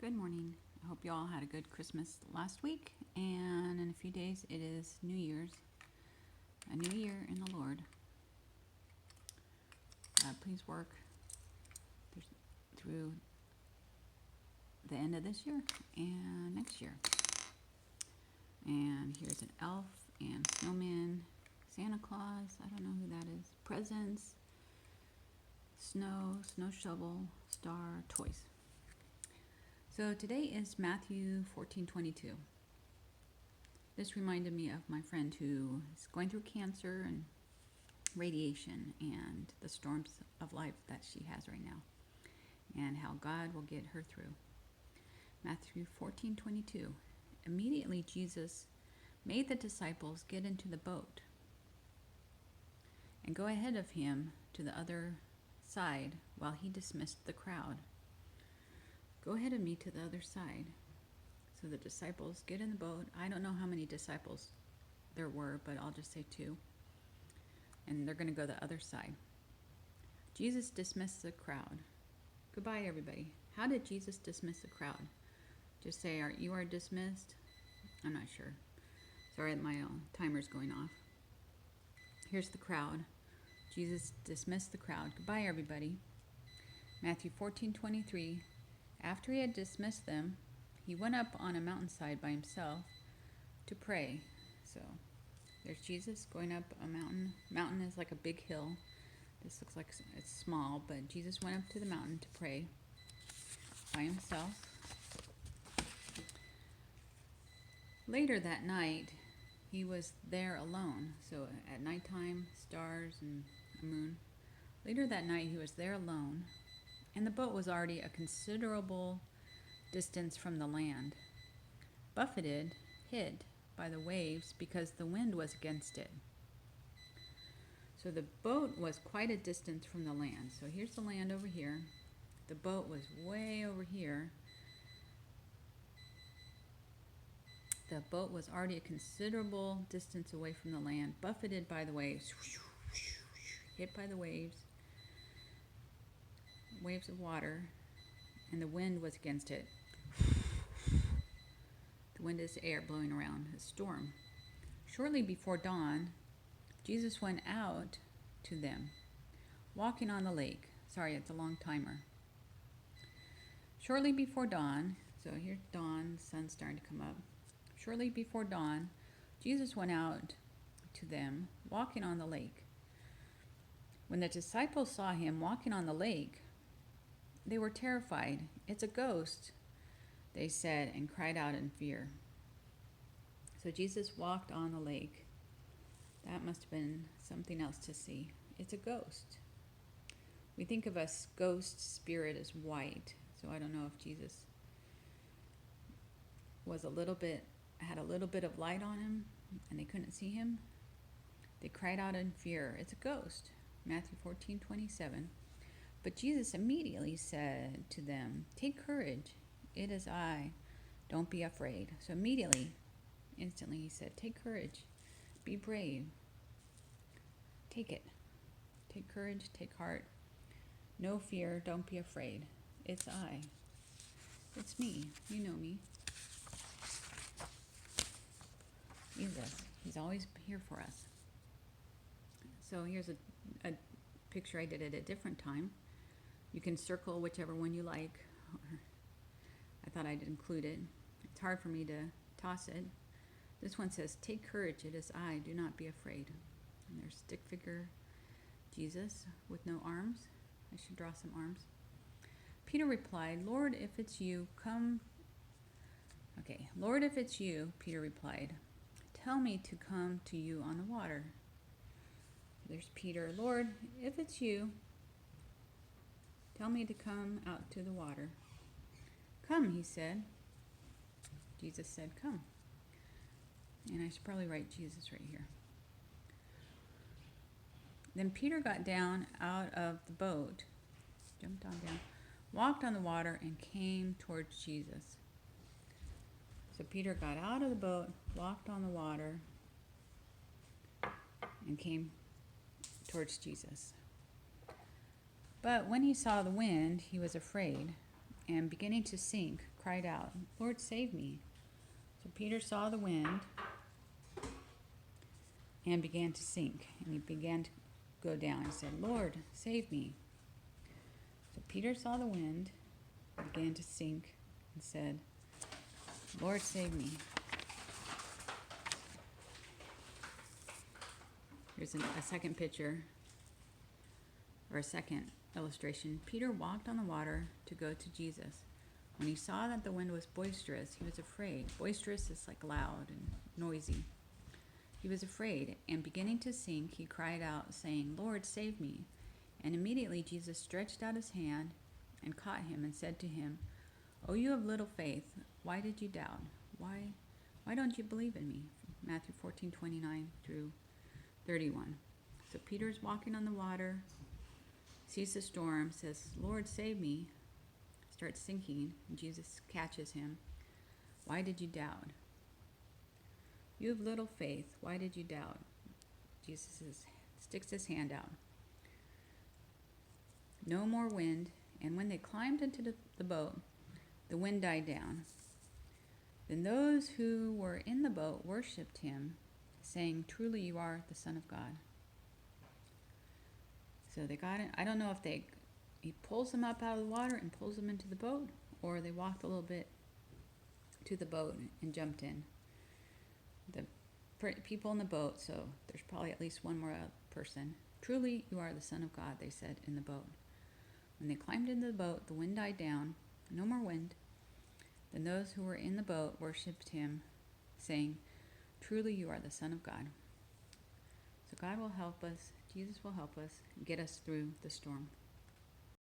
Good morning. I hope you all had a good Christmas last week, and in a few days it is New Year's, a new year in the Lord. Please work through the end of this year and next year. And here's an elf and snowman, Santa Claus, I don't know who that is, presents, snow shovel, star, toys. So today is Matthew 14:22. This reminded me of my friend who is going through cancer and radiation and the storms of life that she has right now, and how God will get her through. Matthew 14:22. Immediately Jesus made the disciples get into the boat and go ahead of him to the other side while he dismissed the crowd. Go ahead of me to the other side. So the disciples get in the boat. I don't know how many disciples there were, but I'll just say 2. And they're going to go the other side. Jesus dismissed the crowd. Goodbye, everybody. How did Jesus dismiss the crowd? Just say, you are dismissed? I'm not sure. Sorry, my timer's going off. Here's the crowd. Jesus dismissed the crowd. Goodbye, everybody. Matthew 14:23. After he had dismissed them, he went up on a mountainside by himself to pray. So there's Jesus going up a mountain. Mountain is like a big hill. This looks like it's small, but Jesus went up to the mountain to pray by himself. Later that night, he was there alone. So at nighttime, stars and a moon. Later that night, he was there alone, and the boat was already a considerable distance from the land, buffeted, hit by the waves because the wind was against it. So the boat was quite a distance from the land. So here's the land over here. The boat was way over here. The boat was already a considerable distance away from the land, buffeted by the waves, hit by the waves of water, and the wind was against it. The wind is air blowing around, a storm. Shortly before dawn, Jesus went out to them, walking on the lake. Sorry, it's a long timer. Shortly before dawn, so here's dawn, the sun's starting to come up. Shortly before dawn, Jesus went out to them, walking on the lake. When the disciples saw him walking on the lake, they were terrified. "It's a ghost," they said, and cried out in fear. So Jesus walked on the lake. That must have been something else to see. It's a ghost. We think of a ghost spirit as white. So I don't know if Jesus was had a little bit of light on him and they couldn't see him. They cried out in fear. "It's a ghost." Matthew 14:27. But Jesus immediately said to them, "Take courage. It is I. Don't be afraid." So instantly he said, "Take courage. Be brave. Take it. Take courage. Take heart. No fear. Don't be afraid. It's I. It's me. You know me." Jesus. He's always here for us. So here's a picture I did at a different time. You can circle whichever one you like. I thought I'd include it. It's hard for me to toss it. This one says, "Take courage, it is I, do not be afraid." And there's stick figure Jesus with no arms. I should draw some arms. Peter replied, "Lord, if it's you, come." Okay, "Lord, if it's you," Peter replied, "tell me to come to you on the water." There's Peter. "Lord, if it's you, tell me to come out to the water." "Come," he said. Jesus said, "Come." And I should probably write Jesus right here. Then Peter got down out of the boat, jumped on down, walked on the water, and came towards Jesus. So Peter got out of the boat, walked on the water, and came towards Jesus. But when he saw the wind, he was afraid, and beginning to sink, cried out, Lord, save me. So Peter saw the wind and began to sink, and he began to go down. He said, Lord, save me. So Peter saw the wind, began to sink, and said, Lord, save me. Here's a second picture, or a second illustration. Peter walked on the water to go to Jesus. When he saw that the wind was boisterous, he was afraid. Boisterous is like loud and noisy. He was afraid, and beginning to sink, he cried out, saying, Lord, save me. And immediately Jesus stretched out his hand and caught him and said to him, O you of little faith, why did you doubt? Why don't you believe in me? Matthew 14:29 through 31. So Peter's walking on the water, sees the storm, says, Lord, save me, starts sinking, and Jesus catches him. Why did you doubt? You have little faith, why did you doubt? Jesus sticks his hand out. No more wind, and when they climbed into the boat, the wind died down. Then those who were in the boat worshipped him, saying, Truly you are the Son of God. So they got it. I don't know if he pulls them up out of the water and pulls them into the boat, or they walked a little bit to the boat and jumped in. The people in the boat, so there's probably at least one more person. Truly you are the Son of God, they said in the boat. When they climbed into the boat, the wind died down. No more wind. Then those who were in the boat worshipped him, saying, Truly you are the Son of God. So God will help us. Jesus will help us get us through the storm.